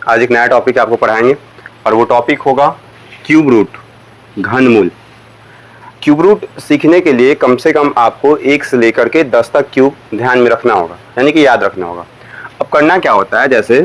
आज एक नया टॉपिक आपको पढ़ाएंगे और वो टॉपिक होगा क्यूब रूट, घनमूल। क्यूब रूट सीखने के लिए कम से कम आपको 1 से लेकर के 10 तक क्यूब ध्यान में रखना होगा, यानी कि याद रखना होगा। अब करना क्या होता है, जैसे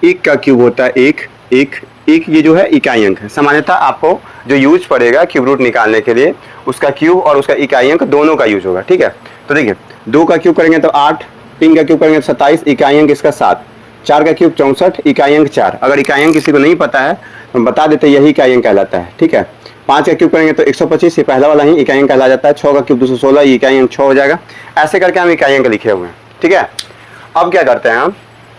एक का क्यूब होता है एक, ये जो है इकाई अंक है। सामान्यतः आपको जो यूज पड़ेगा क्यूब रूट निकालने के लिए, उसका क्यूब और उसका इकाई अंक दोनों का यूज होगा। ठीक है, तो देखिए 2 का क्यूब करेंगे तो 8, 3 का क्यूब करेंगे तो 27, इकाई अंक इसका 7, 4 का क्यूब 64, इकाई अंक 4। अगर इकाई अंक किसी को नहीं पता है तो बता देते, यही इकाई अंक कहलाता है। ठीक है, 5 का क्यूब करेंगे तो 125, ये पहला वाला ही इकाई अंक कहला जाता है। 6 का क्यूब 216, ये इकाई अंक 6 हो जाएगा। ऐसे करके हम इकाई अंक लिखे हुए हैं। ठीक है, अब क्या करते हैं हम,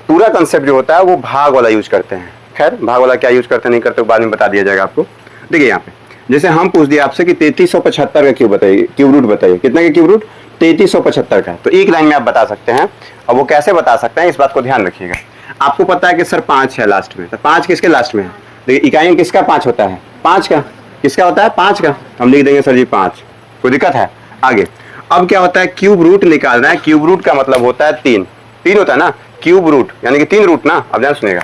पूरा कंसेप्ट जो होता है वो भाग वाला यूज करते हैं। खैर, भाग वाला क्या यूज करते नहीं करते बाद में बता दिया जाएगा आपको। देखिए यहाँ पे जैसे हम पूछ दिए आपसे कि 3375 का क्यूब बताइए, क्यूब रूट बताइए। कितना का क्यूब रूट? 3375 का। तो एक लाइन में आप बता सकते हैं। और वो कैसे बता सकते हैं, इस बात को ध्यान रखिएगा। आपको पता है कि सर 5 है लास्ट में, तो 5 किसके लास्ट में है? देखिए इकाई अंक किसका 5 होता है? 5 का। किसका होता है? 5 का। हम लिख देंगे सर जी 5। कोई दिक्कत है? आगे अब क्या होता है, क्यूब रूट निकालना है। क्यूब रूट का मतलब होता है 3 होता है ना, क्यूब रूट यानी कि 3 रूट ना। अब ध्यान सुनेगा,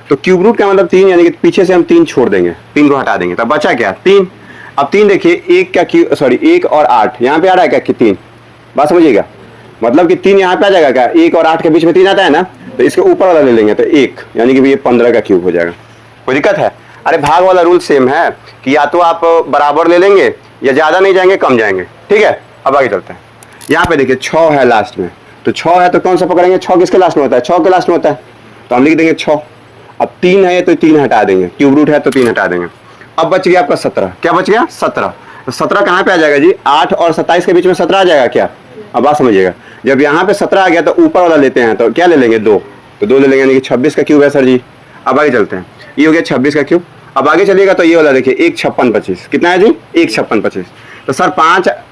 तो क्यूब रूट का मतलब 3, यानी कि पीछे से हम 3 छोड़ देंगे, 3 को हटा देंगे, तब बचा क्या? 3। अब 3 देखिए, 1 और 8 यहाँ पे आ रहा है क्या कि 3? बात समझिएगा, मतलब कि 3 यहाँ पे आ जाएगा क्या? 1 और 8 के बीच में 3 आता है ना, तो इसके ऊपर वाला ले लेंगे तो 1, यानी कि ये 15 का क्यूब हो जाएगा। कोई दिक्कत है? अरे भाग वाला रूल सेम है कि या तो आप बराबर ले लेंगे या ज्यादा नहीं जाएंगे कम जाएंगे। ठीक है, अब आगे चलते हैं। यहाँ पे देखिए 6 है लास्ट में, तो 6 है तो कौन सा पकड़ेंगे? 6 किसके लास्ट में होता है? 6 के लास्ट में होता है, तो हम लिख देंगे 6। अब 3 है तो 3 हटा देंगे, क्यूब रूट है तो 3 हटा देंगे। अब बच गया आपका 17। क्या बच गया? 17। तो 17 कहाँ पे आ जाएगा जी? 8 और 27 के बीच में 17 आ जाएगा क्या? अब बात समझिएगा, जब यहाँ पे 17 आ गया तो ऊपर वाला लेते हैं, तो क्या ले लेंगे? 2। तो 2 ले लेंगे, यानी कि 26 का क्यूब है सर जी। अब आगे चलते हैं, ये हो गया 26 का क्यूब। अब आगे चलिएगा तो ये वाला देखिए 15625। कितना है जी? 15625। तो सर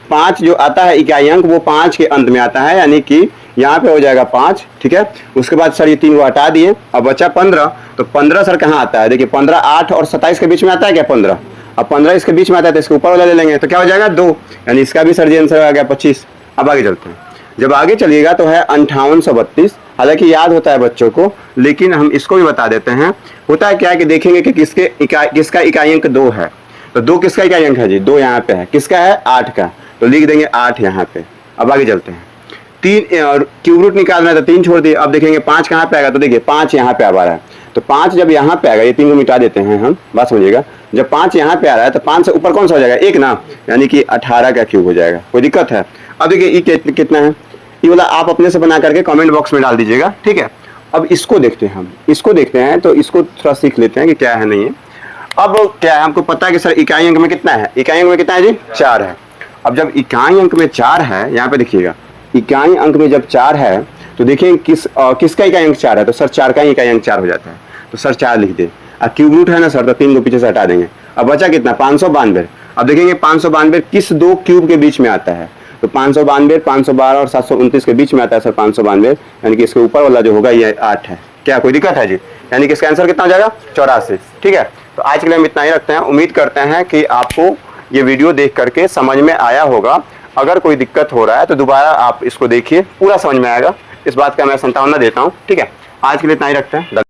5 जो आता है इकाई अंक, वो 5 के अंत में आता है, यानी कि यहाँ पे हो जाएगा 5। ठीक है, उसके बाद सर ये 3 को हटा दिए, अब बचा 15। तो 15 सर कहाँ आता है? देखिए 15 8 और 27 के बीच में आता है क्या? 15। अब 15 इसके बीच में आता है तो इसके ऊपर वाला ले लेंगे, तो क्या हो जाएगा? 2, यानी इसका भी सर जी आंसर आ गया 25। अब आगे चलते हैं, जब आगे चलिएगा तो है 5832। हालांकि याद होता है बच्चों को, लेकिन हम इसको भी बता देते हैं। होता है क्या है कि देखेंगे कि किसका इकाई अंक 2 है, तो 2 किसका इकाई अंक है जी? 2 यहाँ पे है। किसका है? 8 का, तो लिख देंगे 8 यहाँ पे। अब आगे चलते हैं, 3 क्यूब रूट निकालना है तो 3 छोड़ दिए। अब देखेंगे 5 कहाँ पे आएगा, तो देखिए 5 यहाँ पे आ रहा है, तो 5 जब यहाँ पे आएगा, ये 3 को मिटा देते हैं हम, बात समझिएगा। जब 5 यहाँ पे आ रहा है तो 5 से ऊपर कौन सा हो जाएगा? 1 ना, यानी कि 18 का क्यूब हो जाएगा। कोई दिक्कत है? अब देखिए ये कितना है, ये वाला आप अपने से बना करके कमेंट बॉक्स में डाल दीजिएगा। ठीक है, अब इसको देखते हैं हम, इसको देखते हैं, तो इसको थोड़ा सीख लेते हैं कि क्या है नहीं है। अब क्या है, हमको पता है कि सर इकाई अंक में कितना है? इकाई अंक में कितना है जी? 4 है। अब जब इकाई अंक में 4 है, यहाँ पे देखिएगा इकाई अंक में जब 4 है तो देखिए किसका इकाई अंक 4 है, तो सर 4 का ही इकाई अंक 4 हो जाता है, तो सर 4 लिख दे। अब क्यूब रूट है ना सर, तो 3 को पीछे से हटा देंगे। अब बचा कितना? 592। अब देखेंगे 592 किस 2 क्यूब के बीच में आता है, तो 592, 512 और 729 के बीच में आता है सर 592, यानी कि इसके ऊपर वाला जो होगा ये 8 है। क्या कोई दिक्कत है जी? यानी कि इसका आंसर कितना हो जाएगा? 84। ठीक है, तो आज के लिए हम इतना ही रखते हैं। उम्मीद करते हैं कि आपको ये वीडियो देख करके समझ में आया होगा। अगर कोई दिक्कत हो रहा है तो दोबारा आप इसको देखिए, पूरा समझ में आएगा। इस बात का मैं संभावना देता हूँ। ठीक है, आज के लिए इतना ही रखते हैं।